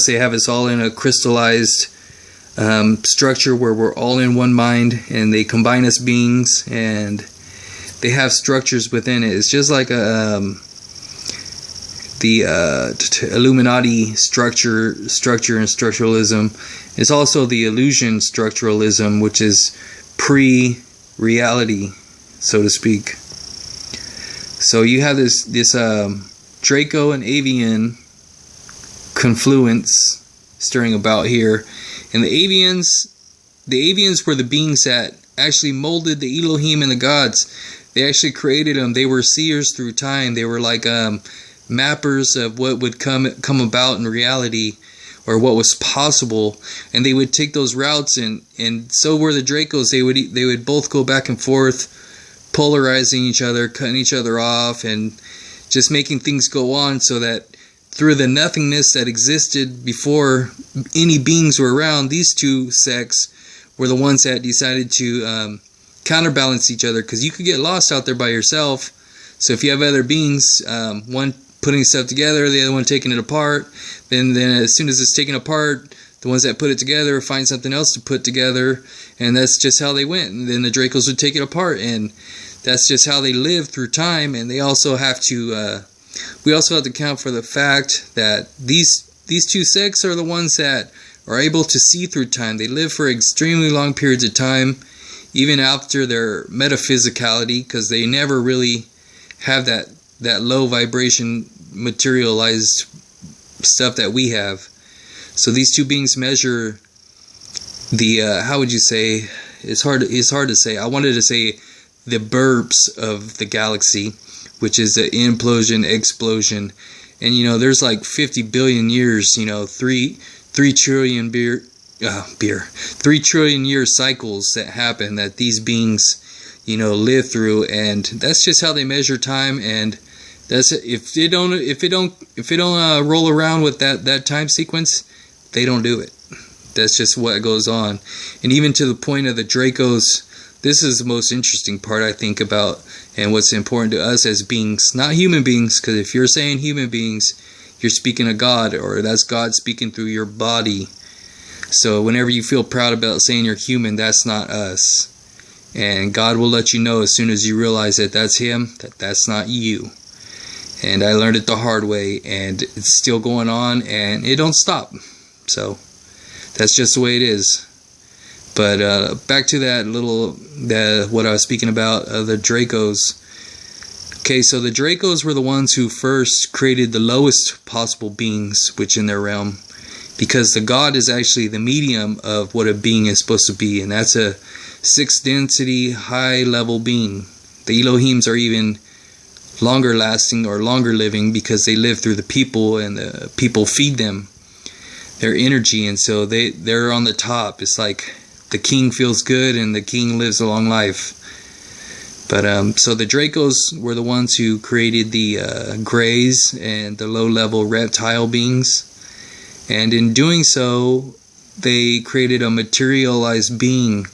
They have us all in a crystallized structure where we're all in one mind, and they combine us beings, and they have structures within it. It's just like the Illuminati structure and structuralism. It's also the illusion structuralism, which is pre-reality, so to speak. So you have this Draco and Avian confluence stirring about here, and the Avians were the beings that actually molded the Elohim and the gods. They actually created them. They were seers through time. They were like mappers of what would come about in reality, or what was possible, and they would take those routes, and so were the Dracos. They would both go back and forth, polarizing each other, cutting each other off, and just making things go on, so that through the nothingness that existed before any beings were around, these two sects were the ones that decided to counterbalance each other, because you could get lost out there by yourself. So if you have other beings, one putting stuff together, the other one taking it apart, then as soon as it's taken apart, the ones that put it together find something else to put together, and that's just how they went. And then the Dracos would take it apart, and that's just how they live through time. And they also have to we also have to account for the fact that these two sects are the ones that are able to see through time. They live for extremely long periods of time, even after their metaphysicality, because they never really have that low vibration materialized stuff that we have. So these two beings measure the how would you say, it's hard to say. I wanted to say the burps of the galaxy, which is the implosion, explosion. And there's like 50 billion years, 3 trillion 3 trillion year cycles that happen, that these beings live through, and that's just how they measure time. And that's if they don't roll around with that time sequence, they don't do it. That's just what goes on. And even to the point of the Dracos, this is the most interesting part, I think, about, and what's important to us as beings, not human beings, because if you're saying human beings, you're speaking of God, or that's God speaking through your body. So whenever you feel proud about saying you're human, that's not us. And God will let you know as soon as you realize that that's Him, that's not you. And I learned it the hard way, and it's still going on, and it don't stop. So that's just the way it is. But back to what I was speaking about, the Dracos. Okay, so the Dracos were the ones who first created the lowest possible beings which in their realm, because the God is actually the medium of what a being is supposed to be, and that's a 6th density, high level being. The Elohims are even longer lasting or longer living, because they live through the people, and the people feed them their energy, and so they're on the top. It's like the king feels good, and the king lives a long life. But so the Dracos were the ones who created the Greys and the low-level reptile beings, and in doing so, they created a materialized being,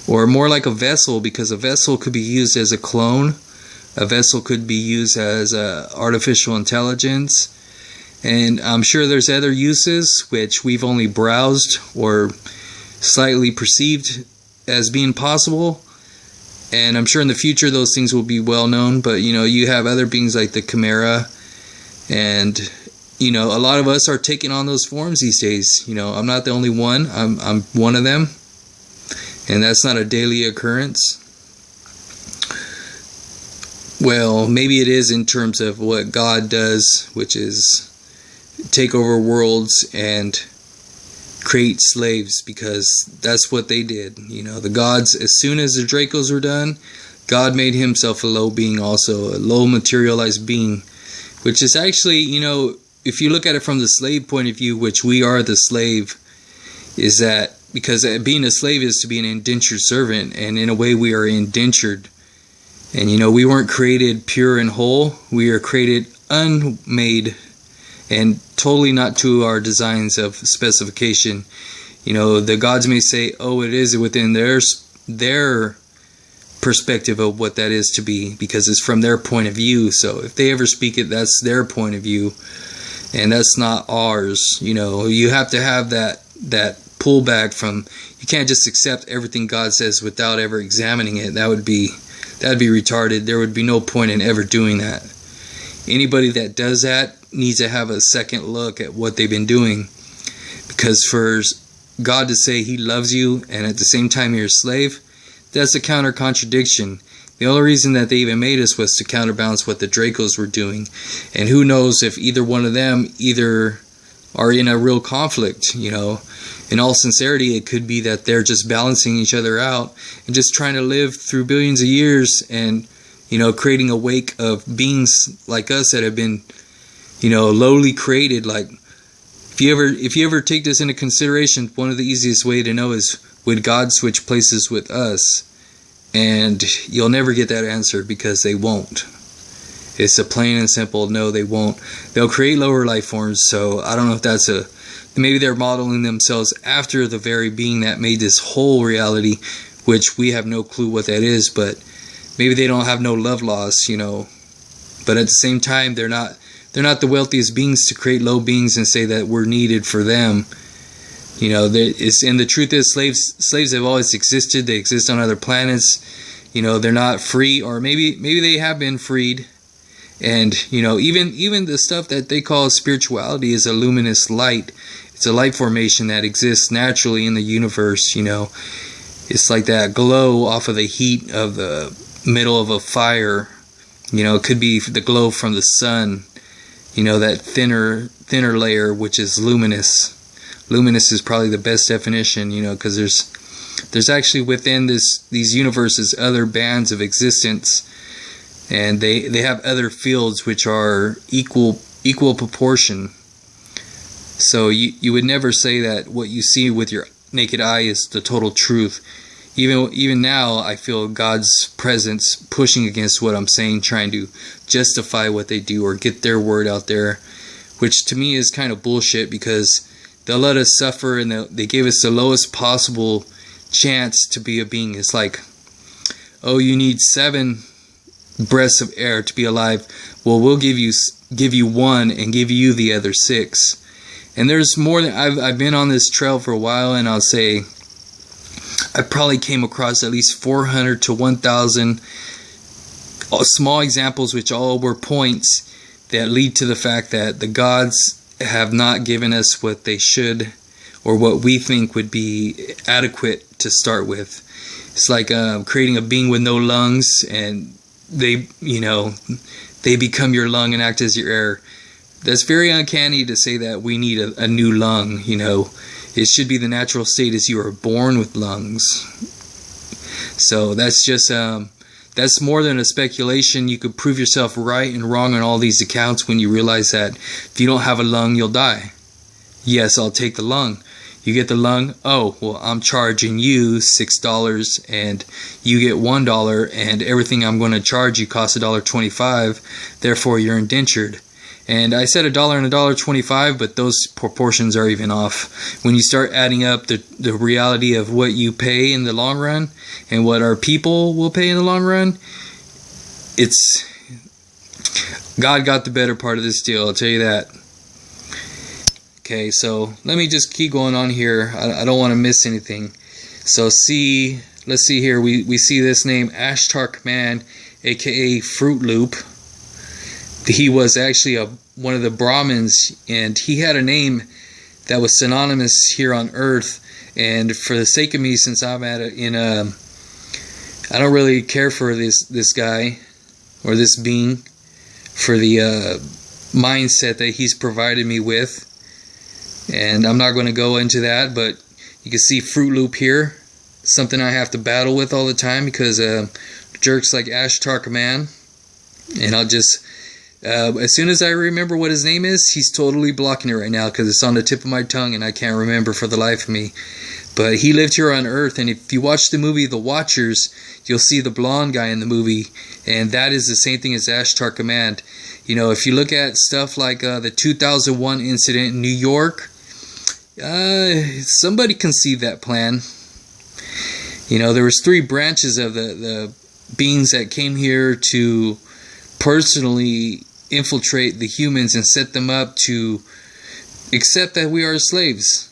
or more like a vessel, because a vessel could be used as a clone. A vessel could be used as artificial intelligence, and I'm sure there's other uses which we've only browsed or slightly perceived as being possible, and I'm sure in the future those things will be well known. But you have other beings like the Chimera, and a lot of us are taking on those forms these days. I'm not the only one. I'm one of them, and that's not a daily occurrence. Well, maybe it is in terms of what God does, which is take over worlds and create slaves, because that's what they did. The gods, as soon as the Dracos were done, God made himself a low being also, a low materialized being, which is actually, if you look at it from the slave point of view, which we are the slave, is that because being a slave is to be an indentured servant, and in a way we are indentured. And we weren't created pure and whole. We are created unmade and totally not to our designs of specification. The gods may say, oh, it is within their perspective of what that is to be, because it's from their point of view. So if they ever speak it, that's their point of view. and that's not ours. You know, you have to have that pullback from. You can't just accept everything God says without ever examining it. That'd be retarded. There would be no point in ever doing that. Anybody that does that needs to have a second look at what they've been doing, because for God to say He loves you and at the same time you're a slave, that's a counter contradiction. The only reason that they even made us was to counterbalance what the Dracos were doing. And who knows if either one of them either are in a real conflict, you know. In all sincerity, it could be that they're just balancing each other out and just trying to live through billions of years and, you know, creating a wake of beings like us that have been, you know, lowly created. Like, if you ever take this into consideration, one of the easiest way to know is, would God switch places with us? And you'll never get that answer, because they won't. It's a plain and simple no, they won't. They'll create lower life forms, so I don't know if that's maybe they're modeling themselves after the very being that made this whole reality, which we have no clue what that is, but maybe they don't have no love loss, you know. But at the same time, they're not the wealthiest beings to create low beings and say that we're needed for them. You know, and the truth is, slaves have always existed. They exist on other planets. You know, they're not free, or maybe they have been freed. And, you know, even the stuff that they call spirituality is a luminous light. It's a light formation that exists naturally in the universe, you know. It's like that glow off of the heat of the middle of a fire. You know, it could be the glow from the sun. You know, that thinner layer, which is luminous. Luminous is probably the best definition, you know, because there's actually within these universes other bands of existence, and they have other fields which are equal proportion. So you would never say that what you see with your naked eye is the total truth. Even now, I feel God's presence pushing against what I'm saying, trying to justify what they do or get their word out there, which to me is kind of bullshit, because they'll let us suffer, and they gave us the lowest possible chance to be a being. It's like, oh, you need 7 breaths of air to be alive. Well, we'll give you 1 and give you the other 6. And there's more than I've been on this trail for a while, and I'll say I probably came across at least 400 to 1,000 small examples, which all were points that lead to the fact that the gods have not given us what they should, or what we think would be adequate to start with. It's like creating a being with no lungs, and they become your lung and act as your air. That's very uncanny to say that we need a new lung. You know, it should be the natural state as you are born with lungs. So that's just that's more than a speculation. You could prove yourself right and wrong on all these accounts when you realize that if you don't have a lung, you'll die. Yes, I'll take the lung. You get the lung. Oh, well, I'm charging you $6 and you get $1, and everything I'm going to charge you costs $1.25. Therefore, you're indentured. And I said $1 and $1.25, but those proportions are even off. When you start adding up the reality of what you pay in the long run and what our people will pay in the long run, it's God got the better part of this deal, I'll tell you that. Okay, so let me just keep going on here. I don't want to miss anything. So let's see here. We see this name, Ashtar Man, aka Fruit Loop. He was actually one of the Brahmins, and he had a name that was synonymous here on Earth. And for the sake of me, since I'm I don't really care for this guy or this being, for the mindset that he's provided me with, and I'm not going to go into that. But you can see Fruit Loop here, something I have to battle with all the time because jerks like Ashtar Man, and I'll just. As soon as I remember what his name is, he's totally blocking it right now because it's on the tip of my tongue and I can't remember for the life of me. But he lived here on Earth, and if you watch the movie The Watchers, you'll see the blonde guy in the movie, and that is the same thing as Ashtar Command. You know, if you look at stuff like the 2001 incident in New York, somebody conceived that plan. You know, there was 3 branches of the beings that came here to personally infiltrate the humans and set them up to accept that we are slaves.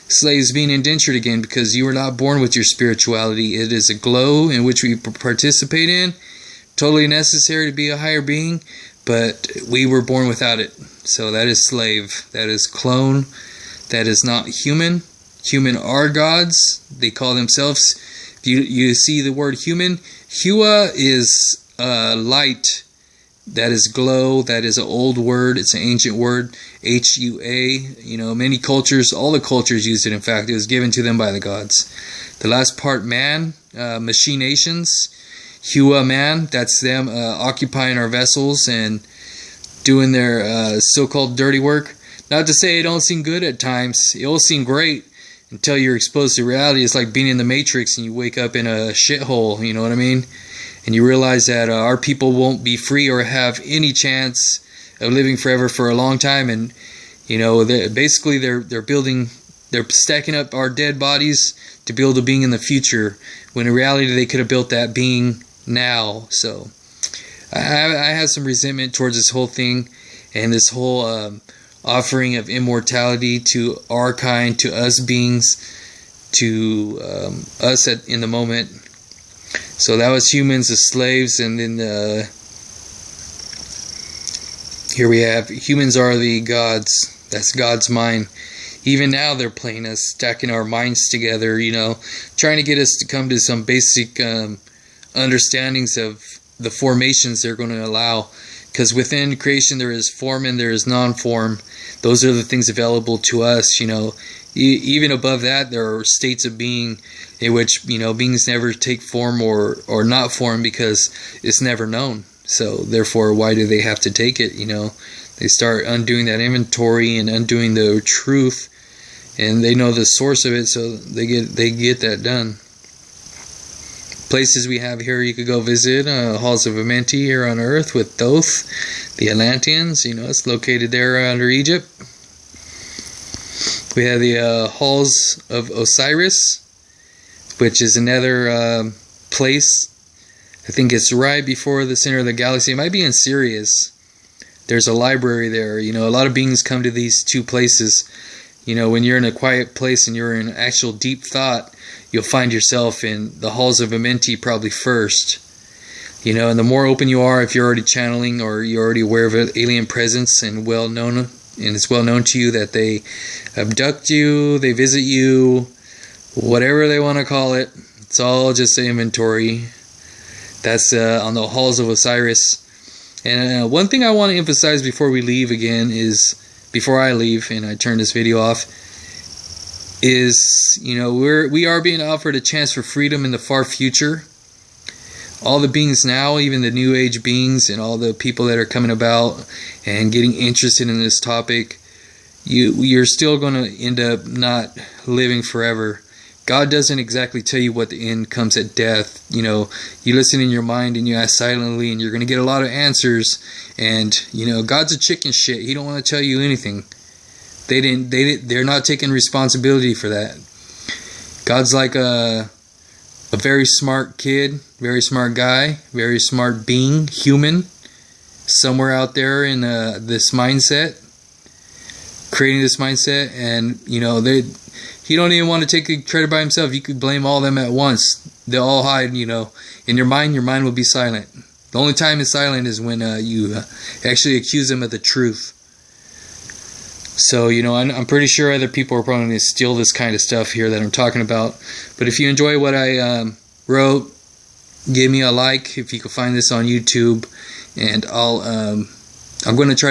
Slaves being indentured again, because you are not born with your spirituality. It is a glow in which we participate in. Totally necessary to be a higher being, but we were born without it. So that is slave. That is clone. That is not human. Human are gods. They call themselves. You see the word human. Hua is light. That is glow. That is an old word. It's an ancient word. Hua. Many cultures, all the cultures used it. In fact, it was given to them by the gods. The last part, man, machinations. Hua, man, that's them occupying our vessels and doing their so-called dirty work. Not to say it don't seem good at times. It will seem great until you're exposed to reality. It's like being in the Matrix and you wake up in a shithole, you know what I mean? And you realize that our people won't be free or have any chance of living forever for a long time. And basically they're stacking up our dead bodies to build a being in the future, when in reality they could have built that being now. So I have some resentment towards this whole thing and this whole offering of immortality to our kind, to us beings, to us in the moment. So that was humans as slaves, and then here we have humans are the gods. That's God's mind. Even now they're playing us, stacking our minds together, trying to get us to come to some basic understandings of the formations they're going to allow. Because within creation there is form and there is non-form. Those are the things available to us, Even above that, there are states of being in which, beings never take form or not form, because it's never known. So therefore, why do they have to take it? They start undoing that inventory and undoing the truth, and they know the source of it, so they get that done. Places we have here you could go visit, Halls of Amenti here on Earth with Thoth, the Atlanteans. It's located there under Egypt. We have the Halls of Osiris, which is another place. I think it's right before the center of the galaxy. It might be in Sirius. There's a library there. A lot of beings come to these two places. When you're in a quiet place and you're in actual deep thought, you'll find yourself in the Halls of Amenti probably first. And the more open you are, if you're already channeling or you're already aware of an alien presence and it's well known to you that they abduct you, they visit you, whatever they want to call it. It's all just the inventory. That's on the Halls of Osiris. And one thing I want to emphasize before we leave again is, before I leave and I turn this video off, is, we are being offered a chance for freedom in the far future. All the beings now, even the new age beings and all the people that are coming about and getting interested in this topic, you're still going to end up not living forever. God doesn't exactly tell you what the end comes at death. You listen in your mind and you ask silently, and you're going to get a lot of answers. And God's a chicken shit. He don't want to tell you anything. They're not taking responsibility for that. God's like a very smart kid, very smart guy, very smart being, human, somewhere out there in this mindset, creating this mindset, and he don't even want to take the credit by himself. You could blame all of them at once. They'll all hide, in your mind will be silent. The only time it's silent is when you actually accuse them of the truth. So, I'm pretty sure other people are probably going to steal this kind of stuff here that I'm talking about. But if you enjoy what I wrote, give me a like if you can find this on YouTube. And I'm going to try to